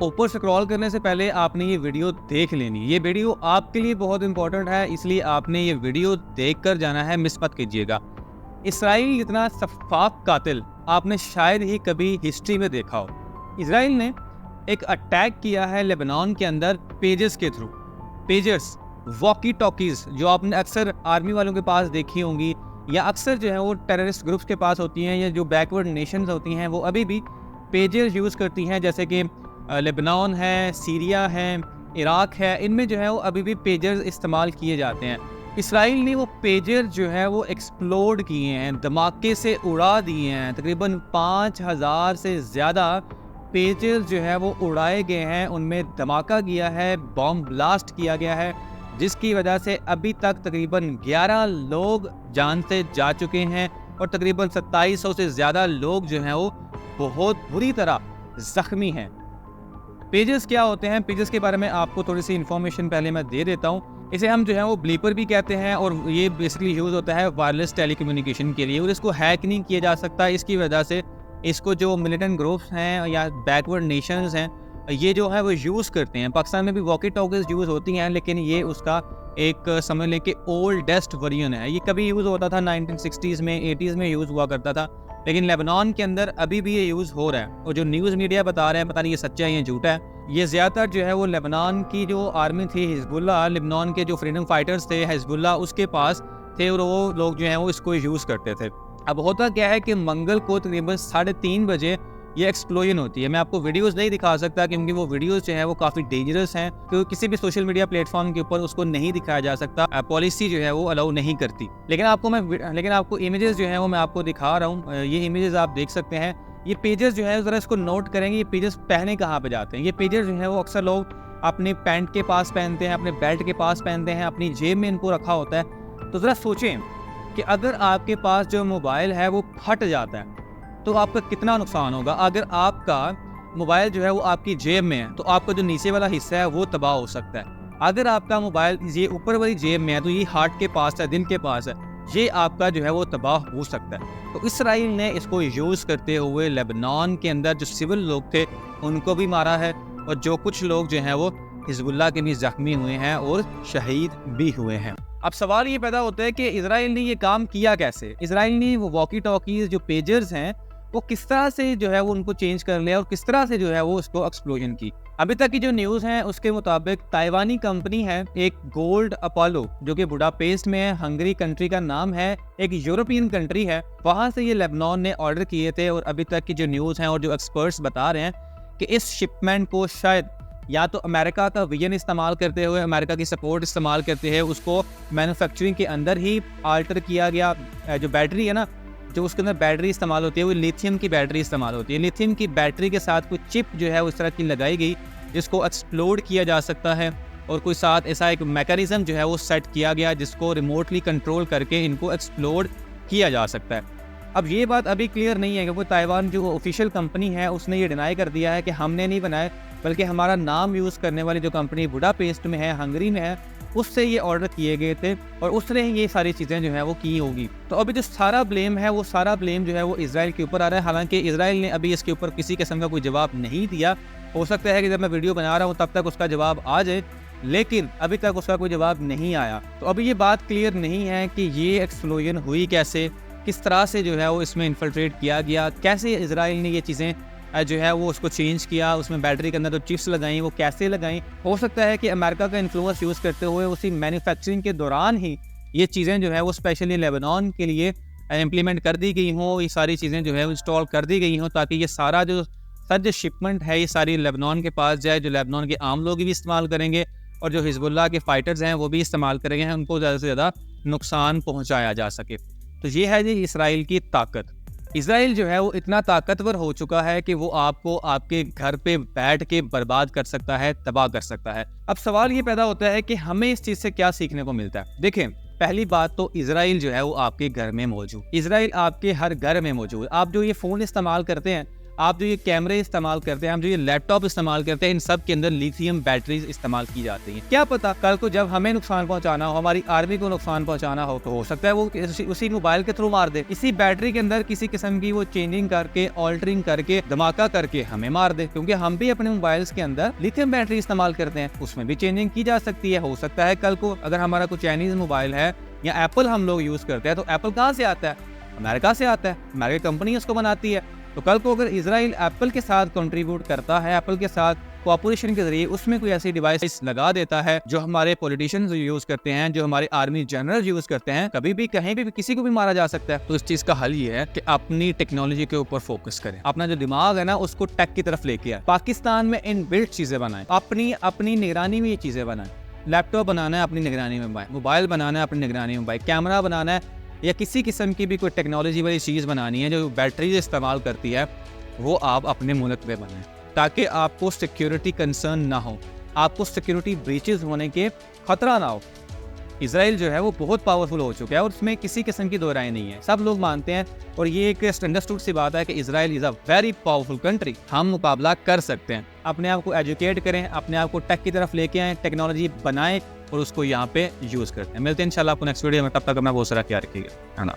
ऊपर स्क्रॉल करने से पहले आपने ये वीडियो देख लेनी। ये वीडियो आपके लिए बहुत इंपॉर्टेंट है, इसलिए आपने ये वीडियो देखकर जाना है, मिस मत कीजिएगा। इसराइल इतना शफ़ाफ़ कातिल आपने शायद ही कभी हिस्ट्री में देखा हो। इसराइल ने एक अटैक किया है लेबनान के अंदर पेजेस के थ्रू। पेजर्स, वॉकी टॉकीज़ जो आपने अक्सर आर्मी वालों के पास देखी होंगी या अक्सर जो है वो टेररिस्ट ग्रुप्स के पास होती हैं, या जो बैकवर्ड नेशंस होती हैं वो अभी भी पेजर्स यूज़ करती हैं, जैसे कि लेबनान है, सीरिया है, इराक है। इनमें जो है वो अभी भी पेजर्स इस्तेमाल किए जाते हैं। इसराइल ने वो पेजर जो है वो एक्सप्लोड किए हैं, धमाके से उड़ा दिए हैं। तकरीबन 5000 से ज़्यादा पेजर्स जो है वो उड़ाए गए हैं, उनमें धमाका किया है, बॉम्ब ब्लास्ट किया गया है, जिसकी वजह से अभी तक तकरीबन 11 लोग जान से जा चुके हैं और तकरीबन 2700 से ज़्यादा लोग जो हैं वो बहुत बुरी तरह ज़ख्मी हैं। पेजेस क्या होते हैं? पेजेस के बारे में आपको थोड़ी सी इन्फॉर्मेशन पहले मैं दे देता हूँ। इसे हम जो है वो ब्लीपर भी कहते हैं और ये बेसिकली यूज़ होता है वायरलेस टेलीकम्युनिकेशन के लिए, और इसको हैक नहीं किया जा सकता। इसकी वजह से इसको जो मिलिटेंट ग्रुप्स हैं या बैकवर्ड नेशंस हैं, ये जो है वो यूज़ करते हैं। पाकिस्तान में भी वॉकी टॉकीज़ यूज़ होती हैं, लेकिन ये उसका एक समझ लें कि ओल्डेस्ट वर्जन है। ये कभी यूज़ होता था 1960s में, 80s में यूज़ हुआ करता था, लेकिन लेबनान के अंदर अभी भी ये यूज़ हो रहा है। और जो न्यूज़ मीडिया बता रहे हैं, पता नहीं ये सच्चा है या झूठा है। ये ज़्यादातर जो है वो लेबनान की जो आर्मी थी, हिजबुल्लाह, लेबनान के जो फ्रीडम फाइटर्स थे हिजबुल्लाह, उसके पास थे और वो लोग जो हैं वो इसको यूज़ करते थे। अब होता क्या है कि मंगल को तकरीबन 3:30 बजे ये एक्सप्लोजन होती है। मैं आपको वीडियोस नहीं दिखा सकता क्योंकि वो वीडियोस जो है वो काफ़ी डेंजरस हैं, क्योंकि किसी भी सोशल मीडिया प्लेटफॉर्म के ऊपर उसको नहीं दिखाया जा सकता, पॉलिसी जो है वो अलाउ नहीं करती। लेकिन आपको इमेजेस जो है वो मैं आपको दिखा रहा हूँ। ये इमेजेस आप देख सकते हैं। ये पेजेस जो है ज़रा इसको नोट करेंगे, ये पेजेस पहने कहाँ पे जाते हैं। ये पेजेस जो है वो अक्सर लोग अपने पैंट के पास पहनते हैं, अपने बेल्ट के पास पहनते हैं, अपनी जेब में इनको रखा होता है। तो ज़रा सोचें कि अगर आपके पास जो मोबाइल है वो फट जाता है तो आपका कितना नुकसान होगा। अगर आपका मोबाइल जो है वो आपकी जेब में है तो आपका जो नीचे वाला हिस्सा है वो तबाह हो सकता है। अगर आपका मोबाइल ये ऊपर वाली जेब में है तो ये हार्ट के पास है, दिल के पास है, ये आपका जो है वो तबाह हो सकता है। तो इसराइल ने इसको यूज़ करते हुए लेबनान के अंदर जो सिविल लोग थे उनको भी मारा है, और जो कुछ लोग जो हैं वो हिजबुल्लाह के भी ज़ख्मी हुए हैं और शहीद भी हुए हैं। अब सवाल ये पैदा होता है कि इसराइल ने ये काम किया कैसे। इसराइल ने वो वॉकी टॉकीज़ जो पेजर्स हैं वो किस तरह से जो है वो उनको चेंज कर लिया और किस तरह से जो है वो उसको एक्सप्लोजन की। अभी तक की जो न्यूज़ है उसके मुताबिक ताइवानी कंपनी है एक गोल्ड अपोलो, जो कि बुडापेस्ट में है, हंगरी कंट्री का नाम है, एक यूरोपियन कंट्री है, वहाँ से ये लेबनान ने ऑर्डर किए थे। और अभी तक की जो न्यूज़ हैं और जो एक्सपर्ट्स बता रहे हैं कि इस शिपमेंट को शायद या तो अमेरिका का विजन इस्तेमाल करते हुए, अमेरिका की सपोर्ट इस्तेमाल करते हुए उसको मैन्युफैक्चरिंग के अंदर ही आल्टर किया गया। जो बैटरी है ना, जो उसके अंदर बैटरी इस्तेमाल होती है वो लिथियम की बैटरी इस्तेमाल होती है। लिथियम की बैटरी के साथ कोई चिप जो है उस तरह की लगाई गई जिसको एक्सप्लोड किया जा सकता है, और कोई साथ ऐसा एक मैकेनिज्म जो है वो सेट किया गया जिसको रिमोटली कंट्रोल करके इनको एक्सप्लोड किया जा सकता है। अब ये बात अभी क्लियर नहीं है कि वो ताइवान जो ऑफिशियल कंपनी है उसने ये डिनाई कर दिया है कि हमने नहीं बनाए, बल्कि हमारा नाम यूज़ करने वाली जो कंपनी बुडापेस्ट में है, हंगरी में है, उससे ये ऑर्डर किए गए थे और उसने ये सारी चीज़ें जो है वो की होगी। तो अभी जो सारा ब्लेम है वो सारा ब्लेम जो है वो इजराइल के ऊपर आ रहा है। हालांकि इजराइल ने अभी इसके ऊपर किसी किस्म का कोई जवाब नहीं दिया। हो सकता है कि जब मैं वीडियो बना रहा हूँ तब तक उसका जवाब आ जाए, लेकिन अभी तक उसका कोई जवाब नहीं आया। तो अभी ये बात क्लियर नहीं है कि ये एक्सप्लोजन हुई कैसे, किस तरह से जो है वो इसमें इन्फिल्ट्रेट किया गया, कैसे इजराइल ने ये चीज़ें जो है वो उसको चेंज किया, उसमें बैटरी के अंदर जो चिप्स लगाई वो कैसे लगाई। हो सकता है कि अमेरिका का इन्फ्लुएंस यूज़ करते हुए उसी मैन्युफैक्चरिंग के दौरान ही ये चीज़ें जो है वो स्पेशली लेबनान के लिए इम्प्लीमेंट कर दी गई हों, ये सारी चीज़ें जो है इंस्टॉल कर दी गई हों, ताकि ये सारा जो शिपमेंट है ये सारी लेबनान के पास जाए, जो लेबनान के आम लोग भी इस्तेमाल करेंगे और जो हिजबुल्लाह के फाइटर्स हैं वो भी इस्तेमाल करेंगे, उनको ज़्यादा से ज़्यादा नुकसान पहुँचाया जा सके। तो ये है जी इसराइल की ताकत। इसराइल जो है वो इतना ताकतवर हो चुका है कि वो आपको आपके घर पे बैठ के बर्बाद कर सकता है, तबाह कर सकता है। अब सवाल ये पैदा होता है कि हमें इस चीज़ से क्या सीखने को मिलता है। देखें, पहली बात तो इसराइल जो है वो आपके घर में मौजूद, इसराइल आपके हर घर में मौजूद। आप जो ये फ़ोन इस्तेमाल करते हैं, आप जो ये कैमरे इस्तेमाल करते हैं, हम जो ये लैपटॉप इस्तेमाल करते हैं, इन सब के अंदर लिथियम बैटरीज इस्तेमाल की जाती हैं। क्या पता कल को जब हमें नुकसान पहुंचाना हो, हमारी आर्मी को नुकसान पहुंचाना हो, तो हो सकता है वो उसी मोबाइल के थ्रू मार दे। इसी बैटरी के अंदर किसी किस्म की वो चेंजिंग करके, ऑल्टरिंग करके, धमाका करके हमें मार दे, क्योंकि हम भी अपने मोबाइल्स के अंदर लिथियम बैटरी इस्तेमाल करते हैं, उसमें भी चेंजिंग की जा सकती है। हो सकता है कल को अगर हमारा कोई चाइनीज मोबाइल है या एप्पल हम लोग यूज करते हैं, तो एप्पल कहाँ से आता है? अमेरिका से आता है, अमेरिकी कंपनी उसको बनाती है। तो कल को अगर इजराइल एप्पल के साथ कंट्रीब्यूट करता है, एप्पल के साथ कोऑपरेशन के जरिए उसमें कोई ऐसी डिवाइस लगा देता है जो हमारे पॉलिटिशियंस यूज करते हैं, जो हमारे आर्मी जनरल यूज करते हैं, कभी भी कहीं भी किसी को भी मारा जा सकता है। तो इस चीज का हल ये है कि अपनी टेक्नोलॉजी के ऊपर फोकस करें, अपना जो दिमाग है ना उसको टेक की तरफ लेके आए। पाकिस्तान में इनबिल्ट चीजें बनाएं, अपनी निगरानी में ये चीजें बनाएं। लैपटॉप बनाना है अपनी निगरानी में बनाएं, मोबाइल बनाना है अपनी निगरानी में बनाएं, कैमरा बनाना है या किसी किस्म की भी कोई टेक्नोलॉजी वाली चीज़ बनानी है जो बैटरीज इस्तेमाल करती है, वो आप अपने मुल्क में बनाएं, ताकि आपको सिक्योरिटी कंसर्न ना हो, आपको सिक्योरिटी ब्रीचेस होने के खतरा ना हो। इजराइल जो है वो बहुत पावरफुल हो चुका है और उसमें किसी किस्म की दो राय नहीं है, सब लोग मानते हैं। और ये एक अंडरस्टूड सी बात है कि Israel is a very powerful country, हम मुकाबला कर सकते हैं। अपने आप को एजुकेट करें, अपने आप को टेक की तरफ लेके आएँ, टेक्नोलॉजी बनाएं और उसको यहाँ पे यूज़ करते हैं। मिलते हैं इंशाल्लाह आपको नेक्स्ट वीडियो में, तब तक अपना बहुत सारा ख्याल रखिएगा। है ना।